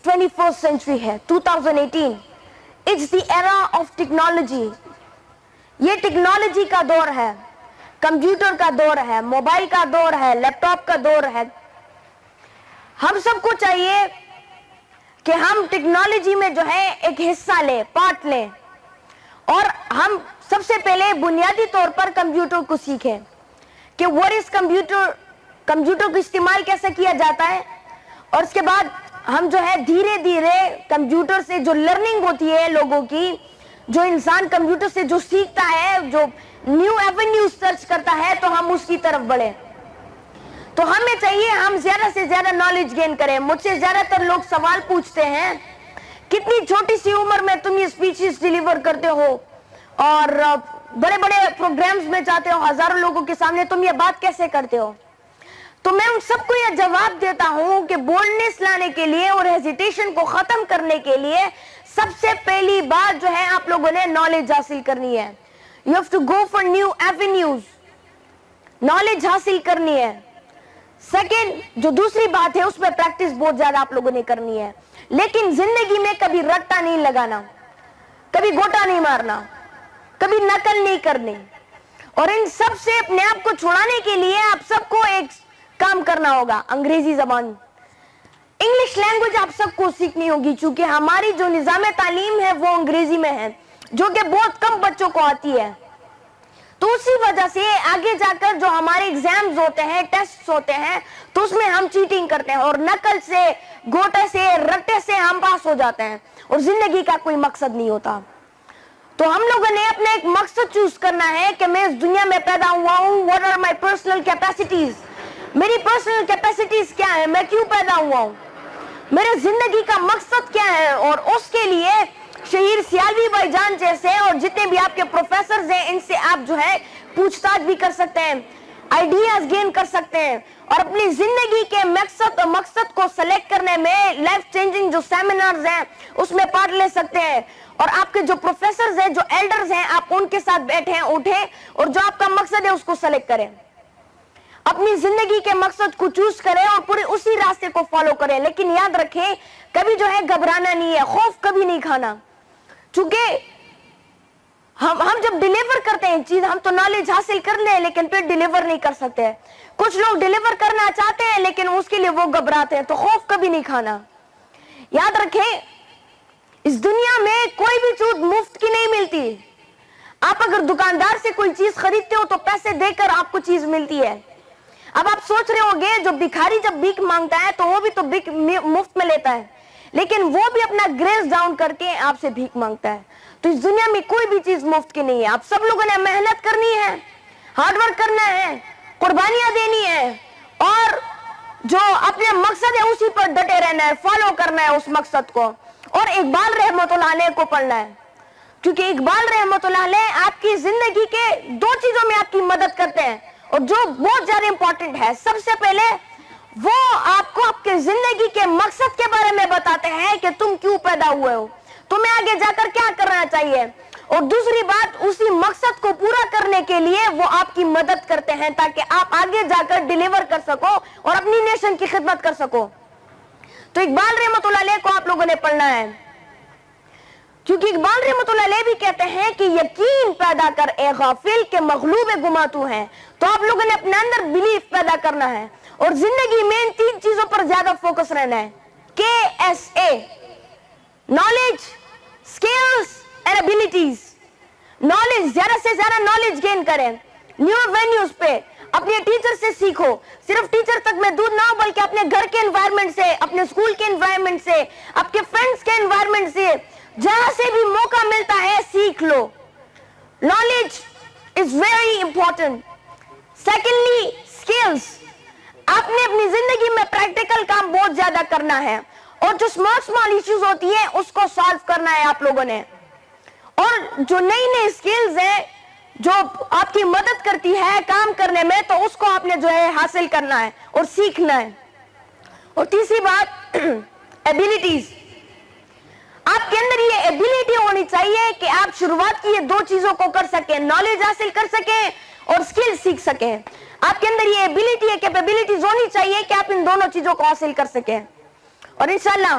21st century ہے, 2018. It's the era of technology. یہ technology کا دور ہے, کمپیوٹر کا دور ہے, موبائل کا دور ہے, لیپ ٹاپ کا دور ہے. ہم سب کو چاہیے کہ ہم ٹیکنالوجی میں جو ہے ایک حصہ لیں, پارٹ لیں, اور ہم سب سے پہلے بنیادی طور پر کمپیوٹر کو سیکھیں کہ what is کمپیوٹر کو استعمال کیسے کیا جاتا ہے. اور اس کے بعد ہم جو ہے دھیرے دھیرے کمپیوٹر سے جو لرننگ ہوتی ہے لوگوں کی, جو انسان کمپیوٹر سے جو سیکھتا ہے, جو نیو ایونیوز سرچ کرتا ہے, تو ہم اس کی طرف بڑھیں. تو ہمیں چاہیے ہم زیادہ سے زیادہ نالج گین کریں. مجھ سے زیادہ تر لوگ سوال پوچھتے ہیں کتنی چھوٹی سی عمر میں تم یہ اسپیچز ڈیلیور کرتے ہو اور بڑے بڑے پروگرامز میں جاتے ہو ہزاروں لوگوں کے سامنے, تم یہ بات کیسے کرتے ہو؟ تو میں ان سب کو یہ جواب دیتا ہوں کہ بولڈنس لانے کے لیے اور ہیزیٹیشن کو ختم کرنے کے لیے سب سے پہلی بات جو ہے آپ لوگوں نے نالج حاصل کرنی ہے. You have to go for new avenues, knowledge حاصل کرنی ہے. سیکنڈ, جو دوسری بات ہے اس میں پریکٹس بہت زیادہ آپ لوگوں نے کرنی ہے, لیکن زندگی میں کبھی رٹا نہیں لگانا, کبھی گوٹا نہیں مارنا, کبھی نقل نہیں کرنی. اور ان سب سے اپنے آپ کو چھڑانے کے لیے آپ سب کو ایک کام کرنا ہوگا, انگریزی زبان, انگلش لینگویج آپ سب کو سیکھنی ہوگی, چونکہ ہماری جو نظام تعلیم ہے وہ انگریزی میں ہے, جو کہ بہت کم بچوں کو آتی ہے. تو اسی وجہ سے آگے جا کر جو ہمارے ایگزامز ہوتے ہیں, ٹیسٹ ہوتے ہیں, تو اس میں ہم چیٹنگ کرتے ہیں اور نقل سے, گوٹے سے, رٹے سے ہم پاس ہو جاتے ہیں اور زندگی کا کوئی مقصد نہیں ہوتا. تو ہم لوگوں نے اپنا ایک مقصد چوز کرنا ہے کہ میں اس دنیا میں پیدا ہوا ہوں, what are my personal capacities, میری پرسنل کیپیسٹیز کیا ہے, میں کیوں پیدا ہوا ہوں, میرے زندگی کا مقصد کیا ہے. اور اس کے لیے شہیر سیالوی بھائی جان جیسے اور جتنے بھی آپ کے پروفیسرز ہیں ان سے آپ جو ہے پوچھ تاچھ بھی کر سکتے ہیں, آئیڈیاز گین کر سکتے ہیں, اور اپنی زندگی کے مقصد کو سلیکٹ کرنے میں لائف چینجنگ جو سیمینارز ہیں اس میں پارٹ لے سکتے ہیں. اور آپ کے جو پروفیسرز ہیں, جو ایلڈرز ہیں, آپ ان کے ساتھ بیٹھیں, اٹھیں اور جو آپ کا مقصد ہے اس کو سلیکٹ کریں, اپنی زندگی کے مقصد کو چوز کریں اور پورے اسی راستے کو فالو کریں. لیکن یاد رکھیں کبھی جو ہے گھبرانا نہیں ہے, خوف کبھی نہیں کھانا, چونکہ ہم جب ڈیلیور کرتے ہیں چیز, ہم تو نالج حاصل کر لیں لیکن پھر ڈیلیور نہیں کر سکتے. کچھ لوگ ڈیلیور کرنا چاہتے ہیں لیکن اس کے لیے وہ گھبراتے ہیں. تو خوف کبھی نہیں کھانا. یاد رکھیں اس دنیا میں کوئی بھی چیز مفت کی نہیں ملتی. آپ اگر دکاندار سے کوئی چیز خریدتے ہو تو پیسے دے کر آپ کو چیز ملتی ہے. اب آپ سوچ رہے ہوں گے جو بھکاری جب بھیک مانگتا ہے تو وہ بھی تو بھیک مفت میں لیتا ہے, لیکن وہ بھی اپنا گریس ڈاؤن کر کے آپ سے بھیک مانگتا ہے. تو اس دنیا میں کوئی بھی چیز مفت کی نہیں ہے. آپ سب لوگوں نے محنت کرنی ہے, ہارڈ ورک کرنا ہے, قربانیاں دینی ہے, اور جو اپنے مقصد ہے اسی پر ڈٹے رہنا ہے, فالو کرنا ہے اس مقصد کو. اور اقبال رحمت اللہ علیہ کو پڑھنا ہے, کیونکہ اقبال رحمت اللہ علیہ آپ کی زندگی کے دو چیزوں میں آپ کی مدد کرتے ہیں, اور جو بہت زیادہ امپورٹنٹ ہے. سب سے پہلے وہ آپ کو آپ کے زندگی کے مقصد کے بارے میں بتاتے ہیں کہ تم کیوں پیدا ہوئے ہو, تمہیں آگے جا کر کیا کرنا چاہیے, اور دوسری بات اسی مقصد کو پورا کرنے کے لیے وہ آپ کی مدد کرتے ہیں تاکہ آپ آگے جا کر ڈیلیور کر سکو اور اپنی نیشن کی خدمت کر سکو. تو اقبال رحمت اللہ علیہ کو آپ لوگوں نے پڑھنا ہے, کیونکہ اقبال رحمت اللہ علیہ بھی کہتے ہیں کہ یقین پیدا کر اے غافل کہ مغلوب گما تو ہے. تو آپ لوگوں نے اپنے اندر بلیف پیدا کرنا ہے اور زندگی میں ان تین چیزوں پر زیادہ فوکس رہنا ہے. KSA, knowledge, skills and abilities. Knowledge, زیادہ سے زیادہ نالج گین کریں, نیو وینیوز پہ اپنے ٹیچر سے سیکھو. صرف ٹیچر تک میں دور نہ ہو بلکہ اپنے گھر کے انوائرمنٹ سے, اپنے اسکول کے انوائرمنٹ سے, آپ کے فرینڈز کے انوائرمنٹ سے, جہاں سے بھی موقع ملتا ہے سیکھ لو. Knowledge is very important. Secondly skills, آپ نے اپنی زندگی میں پریکٹیکل کام بہت زیادہ کرنا ہے, اور جو اسمال ایشوز ہوتی ہیں اس کو سالو کرنا ہے آپ لوگوں نے. اور جو نئی اسکلز ہیں جو آپ کی مدد کرتی ہے کام کرنے میں, تو اس کو آپ نے جو ہے حاصل کرنا ہے اور سیکھنا ہے. اور تیسری بات ایبلٹیز. آپ کے اندر یہ ایبلٹی ہونی چاہیے کہ آپ شروعات کی یہ دو چیزوں کو کر سکیں, نالج حاصل کر سکیں اور اسکل سیکھ سکیں. آپ کے اندر یہ ایبلٹی ہے, کیپیبلٹیز ہونی چاہیے کہ آپ ان دونوں چیزوں کو حاصل کر سکیں. اور انشاءاللہ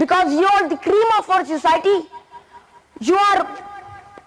because you are the cream of our society. You are,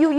you